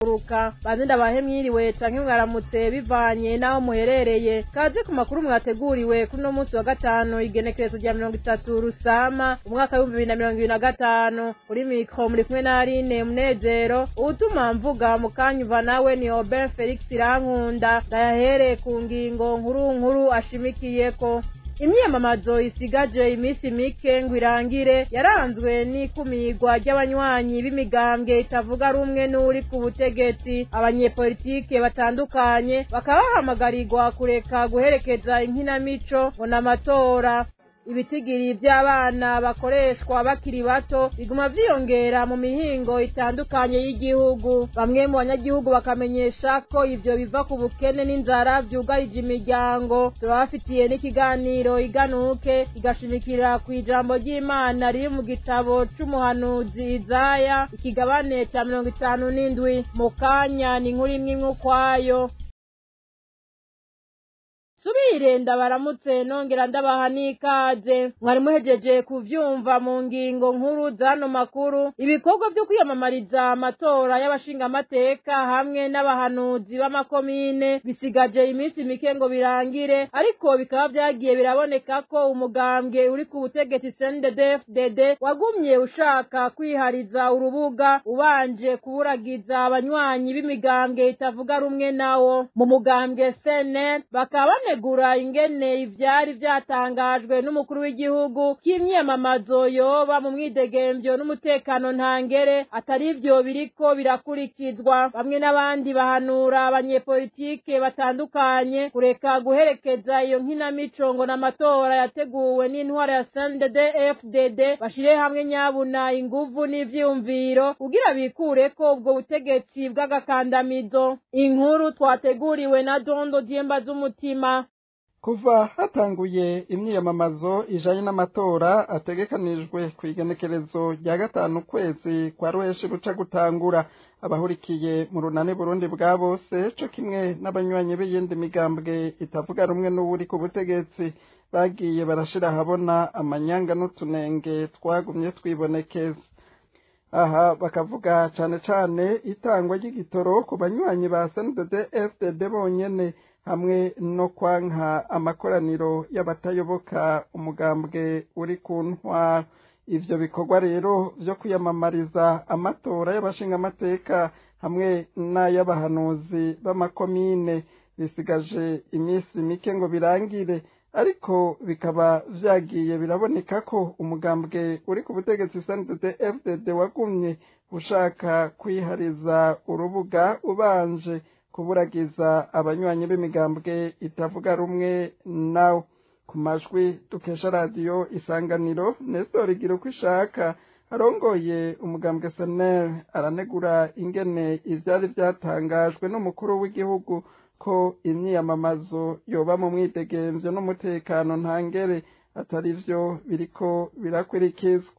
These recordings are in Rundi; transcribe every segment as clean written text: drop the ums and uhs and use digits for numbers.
uruka bazinda bahemyiriwe canke mwaramutse bivanye naho muherereye kaze ku makuru mwateguriwe kuno munsi wa gatanu igenekerezo rya 30 Rusama umwaka wa 2025 uri mikro muri kumwe na Aline Munezero utuma mvuga mukanyuva nawe ni Oben Felix Rankunda ndayahere ku ngingo nkuru ashimikiyeko. Imyamamazo isigaje imisi mike ngwirangire yaranzwe n'ikumirwa ry'abanywanyi b'imigambwe itavuga rumwe n'uri ku butegetsi. Abanyepolitike batandukanye bakaba bahamagarirwa kureka guherekeza inkinamico ngo n'amatora. Ibitigiri by'abana bakoreshwa bakiri bato biguma vyiyongera mu mihingo itandukanye y'igihugu. Bamwe mu banyagihugu bakamenyesha ko ivyo biva ku bukene n'inzara vyugarije imiryango. Turabafitiye n'ikiganiro iganuke igashimikira ku ijambo ry'Imana riri mu gitabo c'umuhanuzi Izaya ikigabane ca 57 mu kanya ni inkuru imwe ukwayo. Subire ndabaramutse nongera ndabaha n'ikaze mwari muhejeje kuvyumva mu ngingo nkuru zano makuru. Ibikorwa byo kwiyamamariza amatora y'abashinga amateka hamwe n'abahanuzi b'amakomine bisigaje imisi mike ngo birangire, ariko bikaba vyagiye biraboneka ko umugambwe uri ku butegetsi CNDD-FDD wagumye ushaka kwihariza urubuga ubanje kuburagiza abanywanyi b'imigambwe itavuga rumwe nawo. Mu mugambwe CNL bakaba negura ingene ivyari vyatangajwe n'umukuru w'igihugu k'imyamamazo yoba mu mwidegemvyo n'umutekano ntangere atari ivyo biriko birakurikizwa. Bamwe n'abandi bahanura abanyepolitike batandukanye kureka guherekeza iyo nkinamico ngo n'amatora yateguwe n'intwara ya CNDD-FDD bashire hamwe nyabuna inguvu n'ivyumviro kugira bikureko ubwo butegetsi bw'agakandamizo. Inkuru twateguriwe na Dondo Diemba z'umutima. Kuva hatanguye imyiyamamazo ijanye n'amatora ategekanijwe ku igenekerezo rya 5 kwezi kwa Ruheshi ruca gutangura, abahurikiye mu runani Burundi bwa bose co kimwe n'abanywanyi b'iyindi migambwe itavuga rumwe n'uri ku butegetsi bagiye barashira habona amanyanga n'utunenge twagumye twibonekeza. Aha bakavuga cane itangwa ry'igitoro ku banywanyi ba CNDD-FDD bonyene hamwe no kwanka amakoraniro y'abatayoboka umugambwe uri ku ntwaro. Ivyo bikorwa rero vyo kwiyamamariza amatora y'abashinga amateka hamwe n'ay'abahanuzi b'amakomine bisigaje imisi mike ngo birangire, ariko bikaba vyagiye biraboneka ko umugambwe uri ku butegetsi CNDD-FDD wagumye ushaka kwihariza urubuga ubanje kuburagiza abanywanyi b'imigambwe itavuga rumwe nawo. Ku majwi dukesha radio Isanganiro, Nestor Girukwishaka arongoye umugambwe SNL aranegura ingene ivyari vyatangajwe n'umukuru w'igihugu ko imyiyamamazo yoba mu mwidegemvyo n'umutekano ntangere atari vyo biriko birakurikizwa.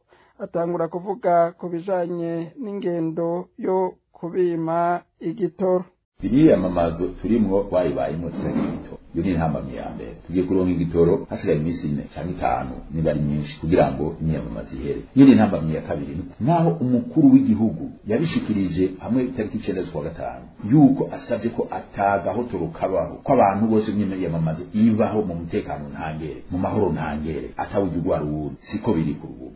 Atangura kuvuga ku bijanye n'ingendo yo kubima igitoro. Imyiyamamazo turimwo twayibayemwo turagito yo ni ntambamye ya mbere tugiye kuronka igitoro hasigaye imisi 4 canke 5 niba ari nyinshi kugira ngo imyiyamamazo ihere. Yo ni ntambamye ya kabiri naho umukuru w'igihugu yabishikirije hamwe itariki 9 z'ukwa gatanu yuko asavye ko atagaho turukabaho ko abantu bose imyiyamamazo ibaho mu mutekano ntangere mu mahoro ntangere atawujugwa rundi. Siko biri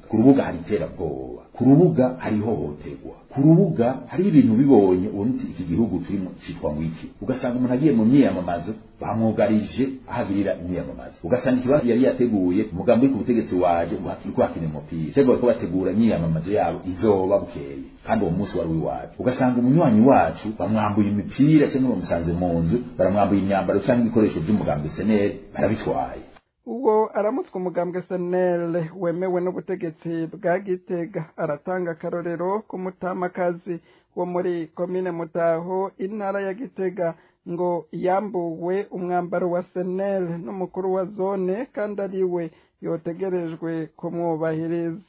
ku rubuga hari terabwoba, ku rubuga hari hohoterwa, ku rubuga hari ibintu bibonye ubundi iki gihugu turimo citwa ngwiki. Ugasanga umuntu agiye mu myiyamamazo bamwugarije ahagirira imyiyamamazo, ugasanga ikibazo yari yateguye umugambi ku butegetsi waje uhakirwa hakine umupira cyo ko bategura imyiyamamazo yabo izoba bukeye kandi uwo munsi wari wiwacu. Ugasanga umunywanyi wacu bamwambuye imipira cyangwa bamusanze mu nzu baramwambuye imyambaro cyangwa ibikoresho by'umugambi SNL barabitwaye. Uwo aramutswe umugambwe SNL wemewe n'ubutegetsi bwa Gitega aratanga akarorero ku mutamakazi wo muri komine Mutaho intara ya Gitega ngo yambuwe umwambaro wa SNL n'umukuru wa zone kandi ariwe yotegerejwe kumwubahiriza.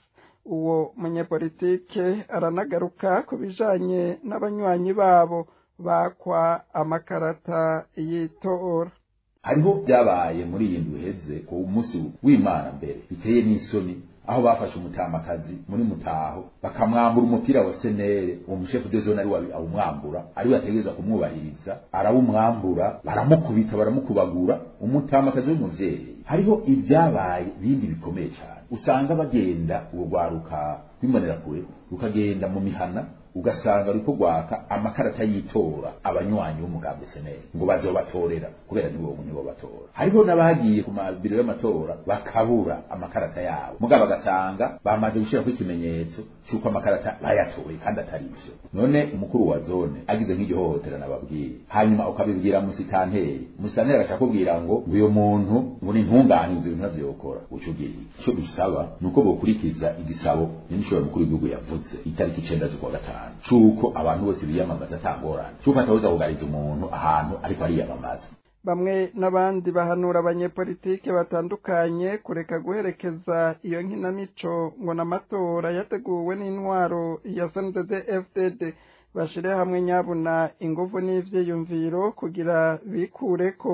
Uwo munyepolitike aranagaruka ku bijanye n'abanywanyi babo bakwa amakarata y'itora. Hariho byabaye muri iyi ndwi heze ku munsi w'Imana mbere biteye n'isoni aho bafashe umutamakazi muri Mutaho bakamwambura umupira wa senere uwo mushefu de zone ari awumwambura ari bategeza kumwubahiriza arawumwambura baramukubita baramukubagura umutamakazi w'umuvyeyi hariho ibyabaye bindi bikomeye cyane usanga bagenda urwaruka bimonera kure ukagenda mu mihana ugasanga ariko gwaka amakarata yitora abanywanyi b'umugambi senere ngo bazo batorera kubera nibo batora hariho nabagiye ku mabiro y'amatora bakabura amakarata yabo mugabo agasanga bamaze gushira ku ikimenyetso cyuko amakarata bayatoye kandi atari byo none umukuru wa zone agize nk'iryo hohotera nababwiye hanyuma ukabibwira musitanteri agaca kubwira ngo uyo muntu ngo ni ntunganyize ibintu avyokora ucugiriye cyo bisaba nuko bokurikiza igisabo n'inshuro mukuru w'igihugu yavuze itariki 9 z'ukwa gatanu cuko abantu bose biyamamaza atangorana cuko atahoza kugariza umuntu ahantu ariko ariyamamaza bamwe n'abandi bahanura abanyepolitike batandukanye kureka guherekeza iyo nkinamico ngo n'amatora yateguwe n'intwaro ya CNDD-FDD bashire hamwe nyabuna ingufu n'ivyiyumviro kugira bikureko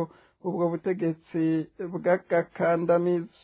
ubwo butegetsi bw'agakandamizo.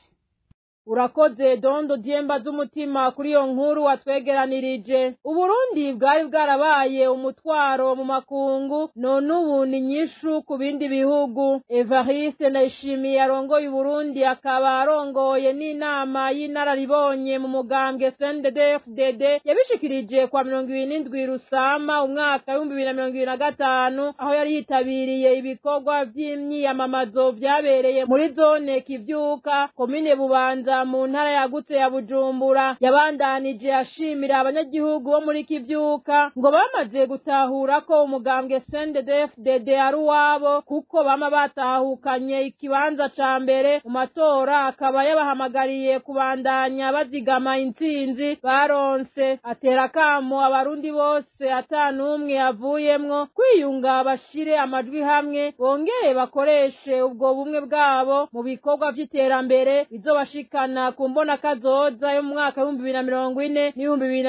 Urakoze Dondo Diemba z'umutima kuri iyo nkuru watwegeranirije. Uburundi bwari bwarabaye umutwaro mu makungu none ubu ni nyishu ku bindi bihugu. Evariste Ndayishimiye arongoye Uburundi akaba arongoye n'inama y'inararibonye mu mugambwe CNDD-FDD yabishikirije kwa 27 Rusama umwaka wa 2025 aho yari yitabiriye ibikorwa by'imyiyamamazo byabereye muri zone Kivyuka komine Bubanza mu ntara yagutse ya Bujumbura. Yabandanije ashimira abanyagihugu bo muri Kivyuka ngo bamaze gutahura ko umugambwe CNDD-FDD ari wabo kuko bama batahukanye ikibanza ca mbere mu matora akaba yabahamagariye kubandanya bazigama intsinzi baronse. Atera kamo abarundi bose atanumwe yavuyemwo kwiyunga bashire amajwi hamwe bongere bakoreshe ubwo bumwe bwabo mu bikorwa vy'iterambere bizobashika kumbona kazoza yo mu mwaka wa 2040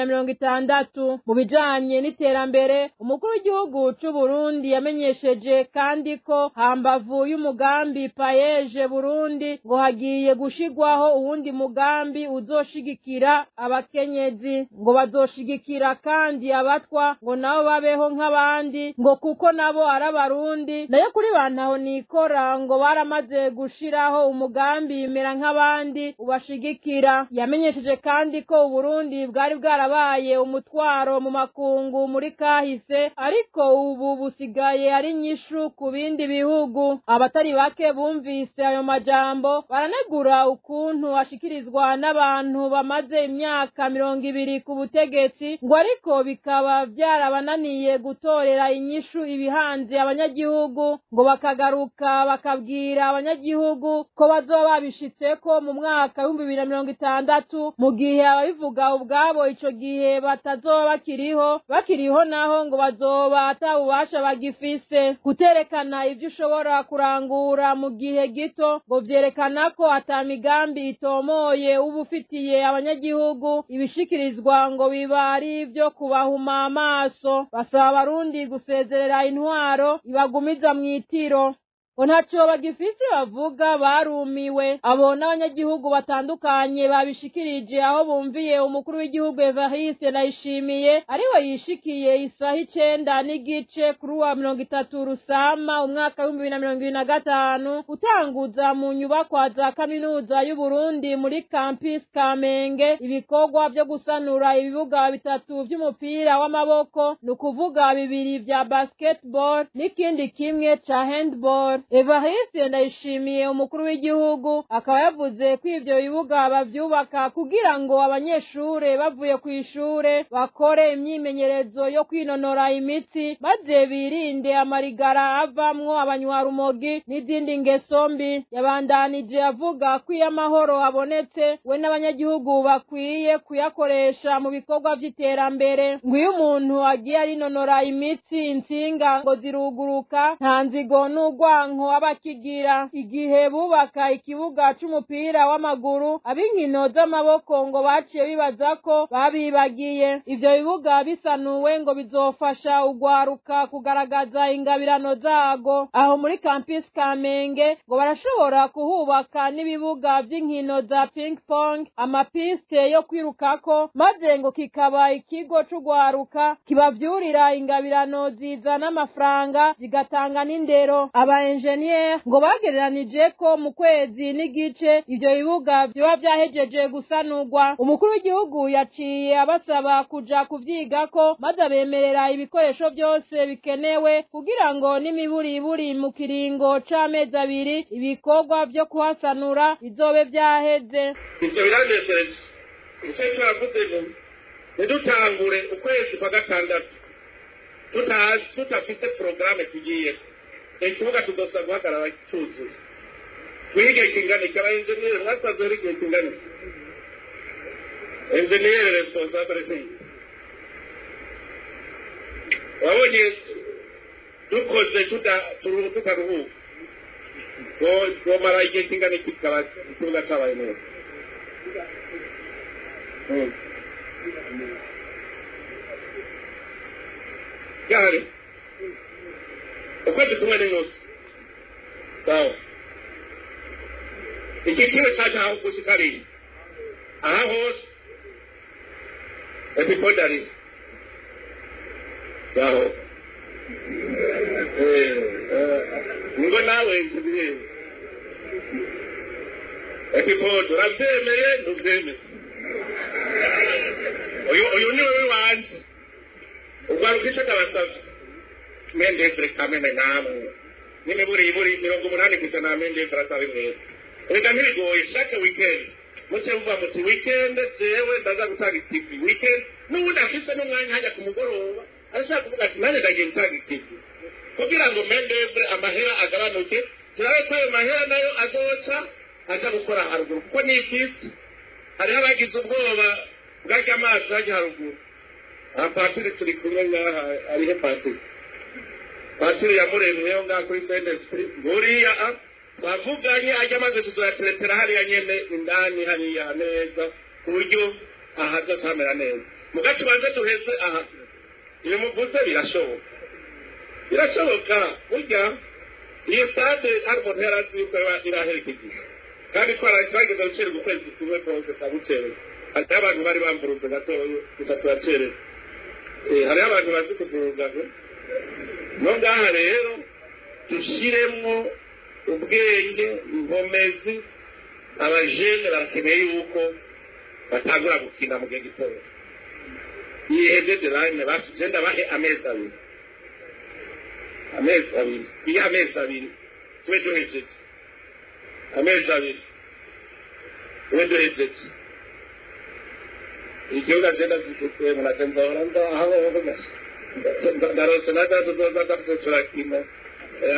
n'2060 mu bijanye n'iterambere. Umukuru w'igihugu c'u Burundi yamenyesheje kandi ko hambavu y'umugambi payeje Burundi ngo hagiye gushigwaho uwundi mugambi uzoshigikira abakenyezi ngo bazoshigikira kandi abatwa ngo nabo babeho nk'abandi ngo kuko nabo arabarundi. Nayo kuri bantaho nikora ngo baramaze gushiraho umugambi imera nk'abandi ubashigikira. Yamenyesheje kandi ko Uburundi bwari bwarabaye umutwaro mu makungu muri kahise ariko ubu busigaye ari nyishu ku bindi bihugu. Abatari bake bumvise ayo majambo baranegura ukuntu ashikirizwa n'abantu bamaze imyaka 200 ku butegetsi ngo ariko bikaba byarabananiye gutorera inyishu ibihanze abanyagihugu ngo bakagaruka bakabwira abanyagihugu ko bazoba babishitseko mu mwaka 2060 mu gihe ababivuga ubwabo ico gihe batazoba bakiriho naho ngo bazoba atabubasha bagifise. Guterekana ivyo ushobora kurangura mu gihe gito ngo vyerekana ko atamigambi itomoye ubufitiye abanyagihugu ibishikirizwa ngo biba ari ivyo kubahuma amaso. Basaba abarundi gusezerera intwaro ibagumiza mw'itiro. Ntaco bagifise bavuga barumiwe. Abo n'abanyagihugu batandukanye babishikirije aho bumviye umukuru w'igihugu Evariste Ndayishimiye ariwe yishikiye isaha 9:15 kuri wa 30 Rusama umwaka wa 2025 utanguza mu nyubakwa za kaminuza y'u Burundi muri campus Kamenge ibikorwa byo gusanura ibibuga bitatu by'umupira w'amaboko nukuvuga bibiri vya basketball n'ikindi kimwe ca handball. Evariste Ndayishimiye umukuru w'igihugu akaba yavuze ko ivyo bibuga bavyubaka kugira ngo abanyeshure bavuye ku ishure bakore imyimenyerezo yo kwinonora imitsi maze birinde amarigara avamwo abanywarumogi n'izindi ngeso mbi. Yabandanije avuga ko amahoro abonetse we n'abanyagihugu bakwiye kuyakoresha mu bikorwa vy'iterambere. Ngo iyo umuntu agiye arinonora imitsi insinga ngo ziruguruka nta nzigo n'ugwango urwanko abakigira. Igihe bubaka ikibuga c'umupira w'amaguru ab'inkino z'amaboko ngo baciye bibaza ko babibagiye. Ivyo bibuga bisanuwe ngo bizofasha ugwaruka kugaragaza ingabirano zago. Aho muri campus Kamenge ngo barashobora kuhubaka n'ibibuga vy'inkino za ping pong, amapiste yo kwirukako, maze ngo kikaba ikigo c'ugwaruka kibavyurira ingabirano zizana amafaranga zigatanga n'indero. Aba engineer ngo bagereranije ko mu kwezi n'igice ivyo bibuga vyoba vyahejeje gusanurwa. Umukuru w'igihugu yaciye abasaba kuja kuvyigako maze abemerera ibikoresho byose bikenewe kugira ngo n'imiburiburi mu kiringo c'amezi abiri ibikorwa vyo kuhasanura bizobe vyaheze. Ivyo biranezereje. Icyo twavuze ngo ntidutangure ukwezi kwa gatandatu tutafise porogaramu tugiye. Ikibuga tuzosa guhagarara cyuzuye. Twige kinganika abainjeniyeri mwasaze ari igihe kinganika. Enjeniyeri responsable wabonye dukoze tutaruhuka. Mara igihe kinganika kikaba ikibuga cyabaye neza. Gari ukwezi kumwe n'yose sawa iki kiwe cyaje aho gushikari aha hose epipodari sawa ngo nawe nzibire epipodo ravyemeye ntuvyemeye uyu niwe wanje ugwarukisha kabasavye mendevre kamene namwe nimeburi 80% na mendevre atabiwe reka ntirigoye chaque weekend muce uva muti weekend jewe ndaza gutanga ikipi weekend n'ubundi afise n'umwanya hajya ku mugoroba arashaka kuvuga ati nane ndagiye gutanga ikipi kugira ngo mendevre amahera agabanuke turabe ko ayo mahera nayo azoca aja gukora haruguru kuko ni ifisi hari abagize ubwoba bwajya amazi hajya haruguru. Patiri turi kumwe ngaha arihe patiri yamuremyeho ngaha kuri Saint-Esprit buriya bavuganye ajya amaze tuzoyateretera hariya nyene indani hariya neza ku buryo ahaza samera neza mugacu banze tuheze aha iyo muvuze birashoboka burya iyo stade arbo nterazi yuko iraherekeje kandi twarageze gucererwa ukwezi kumwe kose tabucererwa. Hari abantu bari bamburuze gatoyo tutatuyacererwa. Hari abantu bazi kuvuga no ngaha rero dushiremwo ubwenge inkomezi abajene barakeneye yuko batagura gukina mu gihe gitoya. Yiheze deadline basugenda bahe amezi abiri twe duhejeje amezi abiri twe duhejeje ikibuga cyenda zikuye munatenza oranda aho bavugasha ndarose nadaduza turakina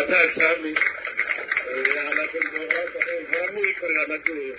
atachami anatenza oranda mwikorera najuye.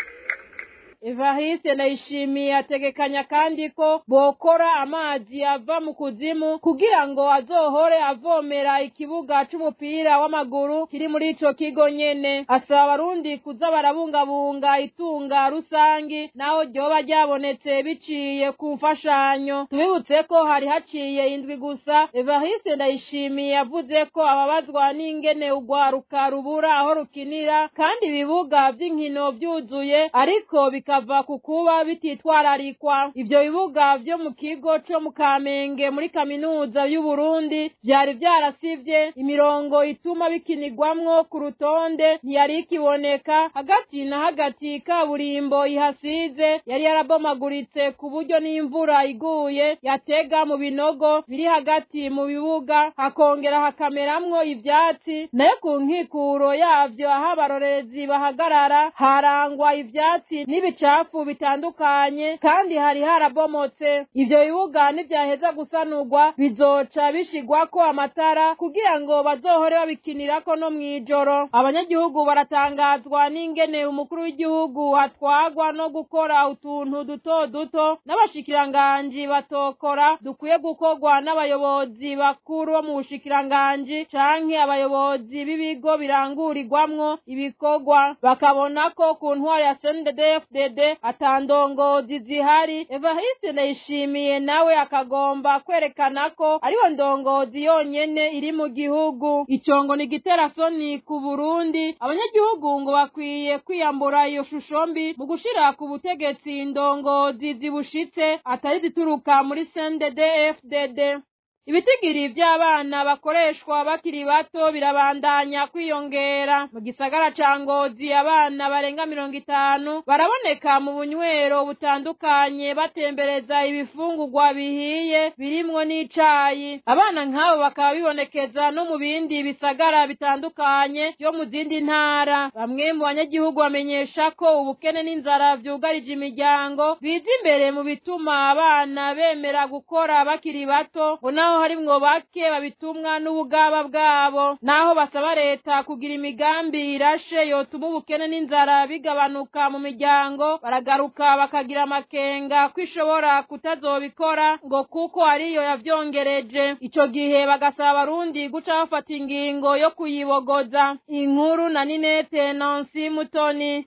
Evariste Ndayishimiye ategekanya kandi ko bokora amazi ava mu kuzimu kugira ngo azohore avomera ikibuga c'umupira w'amaguru kiri muri ico kigo nyene. Asaba abarundi kuza barabungabunga itunga rusangi naho ryoba ryabonetse biciye ku mfashanyo. Tubibutse ko hari haciye indwi gusa Evariste Ndayishimiye yavuze ko ababazwa n'ingene ugwaruka rubura aho rukinira kandi ibibuga vy'inkino vyuzuye ariko bikava kukuba bititwararikwa. Ivyo bibuga vyo mu kigo co mu Kamenge muri kaminuza y'u Burundi byari byarasivye imirongo ituma bikinirwamwo ku rutonde ntiyari ikiboneka hagati na hagati kaburimbo ihasize yari yarabomaguritse ku buryo n'imvura iguye yatega mu binogo biri hagati mu bibuga hakongera hakameramwo ivyatsi nayo ku nkikuro yavyo aho abarorerezi bahagarara harangwa ivyatsi n'ibice ibicafu bitandukanye kandi hari harabomotse. Ivyo bibuga nivyaheza gusanurwa bizoca bishigwako amatara kugira ngo bazohore babikinirako no mwijoro. Abanyagihugu baratangazwa n'ingene umukuru w'igihugu atwagwa no gukora utuntu duto duto n'abashikiranganji batokora dukwiye gukorwa n'abayobozi bakuru bo mu bushikiranganji canke abayobozi b'ibigo birangurirwamwo ibikorwa. Bakabona ko ku ntwaro ya CNDD-FDD atandongozi zihari. Evariste Ndayishimiye nawe akagomba kwerekana ko ariho ndongozi yonyene iri mu gihugu. Icongo ni giterasoni ku Burundi. Abanyagihugu ngo bakwiye kwiyambura iyo shusho mbi mu gushira ku butegetsi ndongozi zibushitse atari zituruka muri CNDD-FDD. Ibitigiri by'abana bakoreshwa bakiri bato birabandanya kwiyongera. Mu gisagara ca Ngozi abana barenga 50 baraboneka mu bunywero butandukanye batembereza ibifungurwa bihiye birimwo n'icayi. Abana nk'abo bakaba bibonekeza no mu bindi bisagara bitandukanye byo mu zindi ntara. Bamwe mu banyagihugu bamenyesha ko ubukene n'inzara vyugarije imiryango biza imbere mu bituma abana bemera gukora bakiri bato. Harimwo bake babitumwa n'ubugaba bwabo. Naho basaba leta kugira imigambi irashe yotuma ubukene n'inzara bigabanuka mu miryango, baragaruka bakagira amakenga kwishobora kutazobikora ngo kuko ariyo yavyongereje. Ico gihe bagasaba abarundi guca bafata ingingo yo kuyibogoza. Inkuru na Ninete Nancy Mutoni.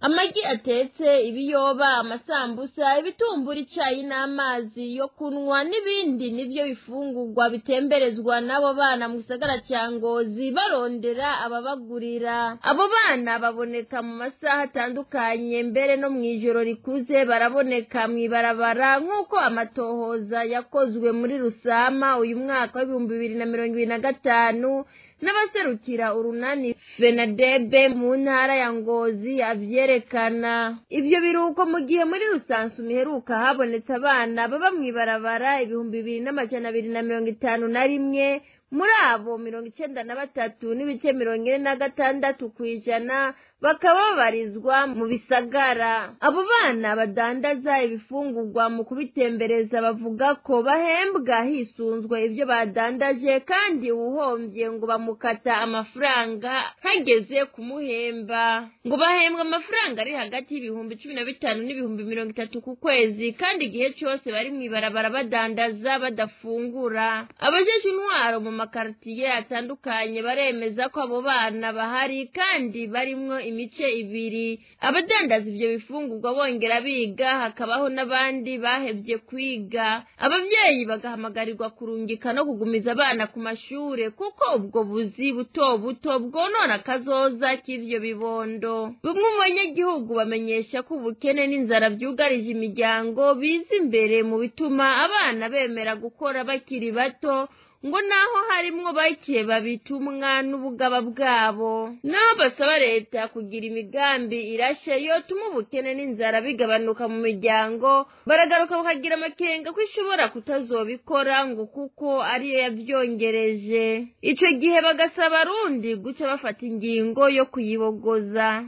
Amagi atetse, ibiyoba, amasambusa, ibitumbura, icayi n'amazi yo kunwa n'ibindi nivyo bifungurwa bitemberezwa n'abo bana mu gisagara ca Ngozi barondera ababagurira. Abo bana baboneka mu masaha atandukanye, mbere no mwijoro rikuze baraboneka mwibarabara nk'uko amatohoza yakozwe muri Rusama uyu mwaka wa 2025 n'abaserukira urunani Fenadebe mu ntara ya Ngozi avyerekana. Ivyo biruko mu gihe muri Rusansu miheruka habonetse abana baba mwibarabara 2251, muri abo 93 n'ibice 46% bakaba babarizwa mu bisagara. Abo bana badandaza ibifungurwa mu kubitembereza bavuga ko bahembwa hisunzwe ivyo badandaje kandi uhombye ngo bamukata amafaranga hageze kumuhemba. Ngo bahembwa amafaranga ari hagati y'ibihumbi 15 n'ibihumbi 30 ku kwezi, kandi igihe cyose bari mwibarabara badandaza badafungura. Abajeje intwaro mu makartiye atandukanye baremeza ko abo bana bahari kandi barimwo imice ibiri. Abadandaza ivyo bifungurwa bongera biga, hakabaho n'abandi bahevye kwiga. Abavyeyi bagahamagarirwa kurungika no kugumiza abana ku mashure kuko ubwo buzi buto buto bwonona kazoza k'ivyo bibondo. Bamwe mu banyagihugu bamenyesha ko ubukene n'inzara vyugarije imiryango biza imbere mu bituma abana bemera gukora bakiri bato, ngo naho harimwo bake babitumwa n'ubugaba bwabo. Naho basaba leta kugira imigambi irashe yotuma ubukene n'inzara bigabanuka mu miryango, baragaruka bakagira amakenga ko ishobora kutazobikora ngo kuko ariyo yavyongereje. Ico gihe bagasaba abarundi guca bafata ingingo yo kuyibogoza.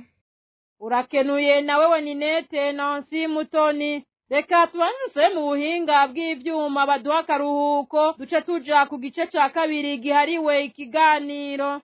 Urakenuye nawe Ninete Nancy Mutoni. Reka tubanze mu buhinga bw'ivyuma baduha akaruhuko duce tuja ku gice ca kabiri gihariwe ikiganiro.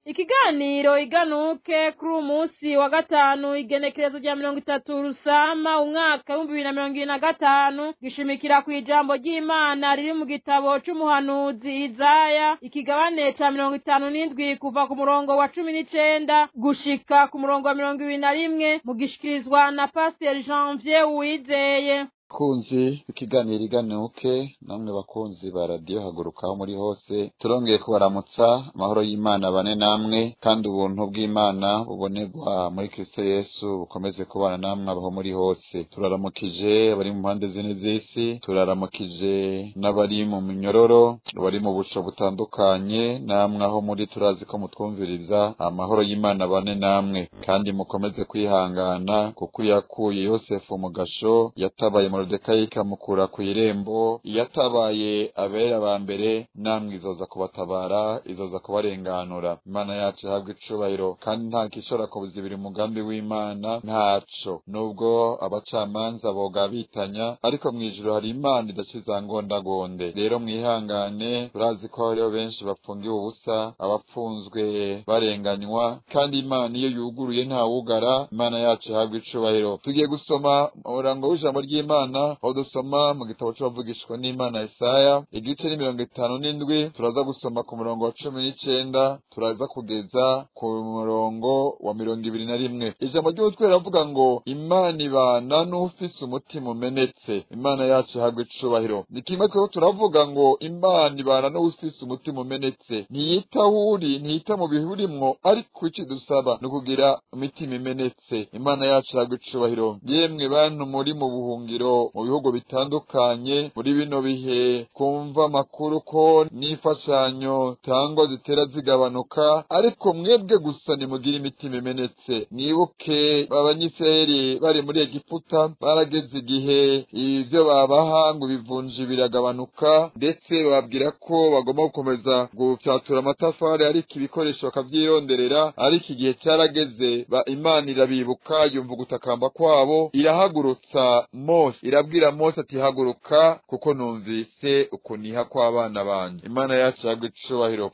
Ikiganiro iganuke kuri umunsi wa gatanu igenekerezo rya 30 Rusama umwaka wa 2025 gishimikira ku ijambo ry'Imana riri mu gitabo c'umuhanuzi Izaya ikigabane ca 57 kuva ku murongo wa 19 gushika ku murongo wa 21 mu gishikirizwa na Pasteur Janvier Uwizeye. Kunzi ikiganiro iganuke namwe bakunzi ba radio hagurukaho muri hose, turongeye kubaramutsa amahoro y'Imana bane namwe, kandi ubuntu bw'Imana bubonerwa muri Kristo Yesu bukomeze kubana namwe abaho muri hose. Turaramukije abari mu mpande zine z'isi, turaramukije n'abari mu minyororo, bari mu busho butandukanye, namwe aho muri turazi ko mutwumviriza. Amahoro y'Imana bane namwe, kandi mukomeze kwihangana kuko yakuye Yosefu mu gasho, yatabaye mu Moridekayi ikamukura ku irembo, yatabaye abera ba mbere, namwe izoza kubatabara, izoza kubarenganura. Imana yacu ihabwe icubahiro, kandi nta gishobora kubuzibira umugambi w'Imana, ntaco. Nubwo abacamanza boga bitanya, ariko mwijuru hari Imana idaciza ngondagonde. Rero mwihangane, turazi ko hariho benshi bapfungiwe ubusa, abapfunzwe barenganywa, kandi Imana iyo yuguruye ntawugara. Imana yacu ihabwe icubahiro. Tugiye gusoma umurango w'ijambo ry'Imana, aho dusoma mu gitabo c'abavugishwa n'Imana Yesaya, igice ni 57, turaza gusoma ku murongo wa 19, turaza kugeza ku murongo wa 21. Ijambo ry'Umutwe riravuga ngo Imana ibana n'ufise umutima umenetse. Imana yacu ihabwe icubahiro. Ni kimwe twebwe turavuga ngo Imana ibana n'ufise umutima umenetse, ntiyita uri, ntiyita mu bihurimwo, ariko ico dusaba no kugira imitima imenetse. Imana yacu ihabwe icubahiro. Yemwe bantu muri mu buhungiro mu bihugu bitandukanye, muri bino bihe kumva amakuru ko n'imfashanyo tangwa zitera zigabanuka, ariko mwebwe gusa nimugire imitima imenetse. Nibuke abanyisirayeli bari muri Egiputa, barageze igihe ivyo babaha ngo bivunje biragabanuka, ndetse bababwira ko bagomba gukomeza gufyatura amatafari, ariko ibikoresho bakavyironderera. Ariko igihe cyarageze, Imana irabibuka, yumva gutakamba kwabo, irahagurutsa Mose, irabwira Mose ati haguruka, kuko numvise ukuniha kw'abana banje. Imana yacu ihabwe icubahiro.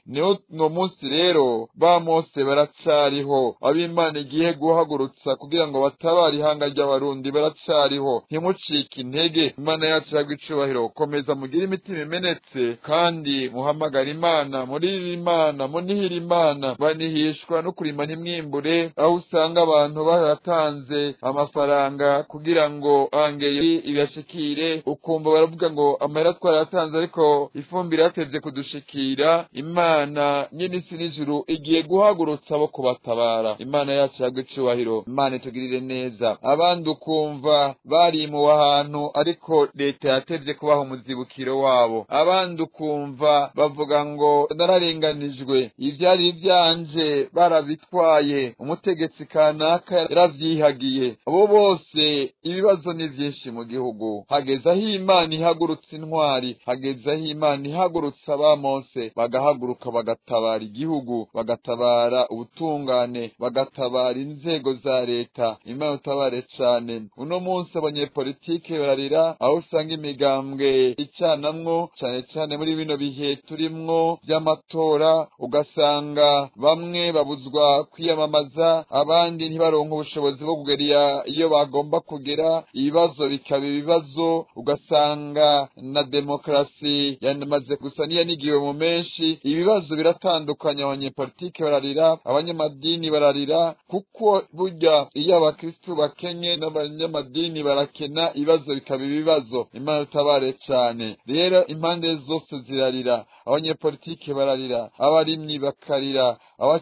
No munsi rero ba Mose baracariho, ab'Imana igiye guhagurutsa kugira ngo batabare ihanga ry'abarundi baracariho. Ntimucike intege. Imana yacu ihabwe icubahiro. Komeza mugire imitima imenetse, kandi muhamagara Imana, muririra Imana, munihira Imana. Banihishwa no kurima ntimwimbure, aho usanga abantu baratanze amafaranga kugira ngo angeye ibashikire, ukumva baravuga ngo amahera twaratanze ariko ifumbire yatevye kudushikira. Imana nyene isi n'ijuru igiye guhagurutsa abo kubatabara. Imana yacu ihabwe icubahiro. Imana itugirire neza. Abandi ukumva bari mu ahantu, ariko leta yatevye kubaha umuzibukiro wabo. Abandi ukumva bavuga ngo nararenganijwe, ivyari ivyanje barabitwaye, umutegetsi kanaka yaravyihagiye. Abo bose ibibazo ni vyinshi mu gihugu. Hageze aho Imana ihagurutsa intwari, hageze aho Imana ihagurutsa aba Mose, bagahaguruka bagatabara igihugu, bagatabara ubutungane, bagatabara inzego za leta. Imana utabare cane. Uno munsi abanyepolitike bararira, aho usanga imigambwe icanamwo, cane cane muri bino bihe turimwo vy'amatora, ugasanga bamwe babuzwa kwiyamamaza, abandi ntibaronka ubushobozi bwo kugera iyo bagomba kugera. Ibibazo bikaba ibibazo, ugasanga na demokrasi yanamaze gusa niyanigiwe mu menshi. Ibibazo biratandukanye, abanyepolitike bararira, abanyamadini bararira, kuko burya iyo abakristu bakenye n'abanyamadini barakena, ibibazo bikaba ibibazo. Imana utabare cane. Rero impande zose zirarira, abanyepolitike bararira, abarimyi bakarira,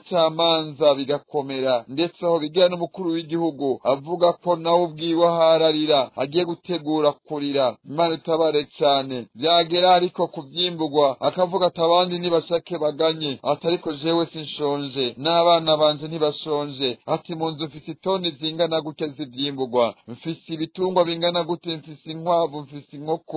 abacamanza bigakomera, ndetse aho bigera n'umukuru w'igihugu avuga ko nawe ubwiwe hararira, agiye gutegura kurira. Imana utabare cane. Byagera ariko kuvyimburwa akavuga ati abandi nibashake baganye, ati ariko jewe sinshonje, n'abana banje ntibashonje. Ati mu nzu mfise itoni zingana gutya z'ivyimburwa, mfise ibitungwa bingana gute, mfise inkwavu, mfise inkoko.